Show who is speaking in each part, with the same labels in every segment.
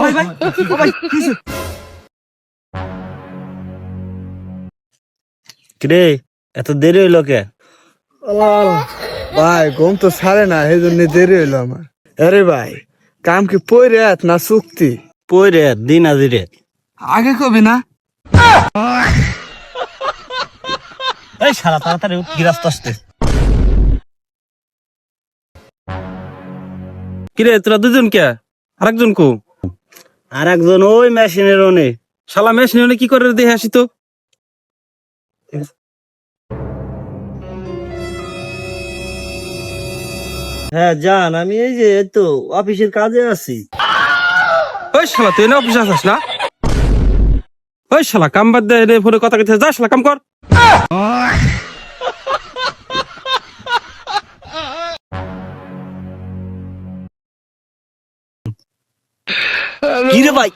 Speaker 1: ভাই ভাই ও ভাই কিছে
Speaker 2: কিরে এত দেরি হইলো কে?
Speaker 3: ভাই ঘুম তো ছাড়ে না, সেই জন্য দেরি হইলো আমার। আরে ভাই, কাম কি পইরে না চুক্তি?
Speaker 2: পইরে দিন আজিরে
Speaker 3: আগে কবি না?
Speaker 2: এই শালা তাড়াতাড়ি গিরাস্ত আসতে।
Speaker 1: কিরে তোরা দুজন কে আরেকজন কো?
Speaker 2: আর একজন ওই মেশিনের ওনে।
Speaker 1: শালা মেশিনে হলে কি করে দেখে আসি তো।
Speaker 2: হ্যাঁ জান, আমি এই যে তো অফিসের কাজে আছি।
Speaker 1: ওই শালা তুই না অফিসে আছিস না? ওই শালা কাম বাদ দে, এনে ফোনে কথা কইতে যা, শালা কাম কর।
Speaker 2: কি রে ভাই,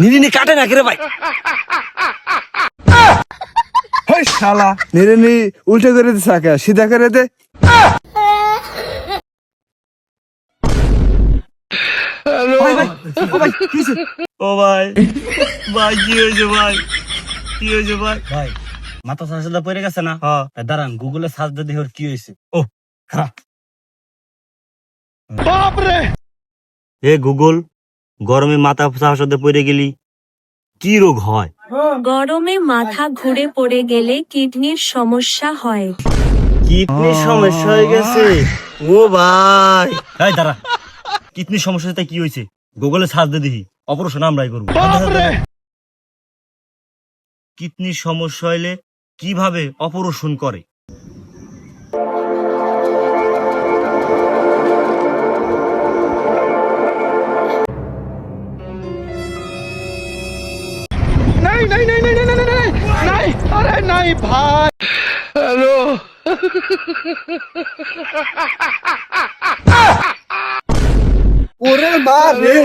Speaker 2: নিরিনি কাটে না কি রে ভাই?
Speaker 3: হেই শালা, নিরে নি উল্টে করে দে, সাকে সিধা করে দে।
Speaker 1: ভাই ভাই ও ভাই কিছে?
Speaker 2: ও ভাই, ভাই কি হয়েছে ভাই? কি হয়েছে ভাই? ভাই মাথা সাদা পড়ে গেছে না? হ্যাঁ। দাঁড়ান গুগলে সার্চ দিয়ে দেখি ওর কি হয়েছে। ও খারাপ। বাপ রে! এ গুগল, গরমে মাথা সাদা পড়ে গেলি কি রোগ হয়?
Speaker 4: গরমে মাথা ঘুরে পড়ে গেলে কিডনির সমস্যা হয়।
Speaker 2: কিডনির সমস্যা হয়ে গেছে? ও ভাই, এই দাঁড়া, কিডনির সমস্যাতে কি হয়েছে গুগলে সার্চ দিয়ে দেখি, অপারেশন আমরাই করবো। কিডনির সমস্যা হইলে কিভাবে অপারেশন করে?
Speaker 3: নাই নাই নাই নাই নাই নাই নাই নাই, আরে নাই ভাই। হ্যালো, ওরে মা রে।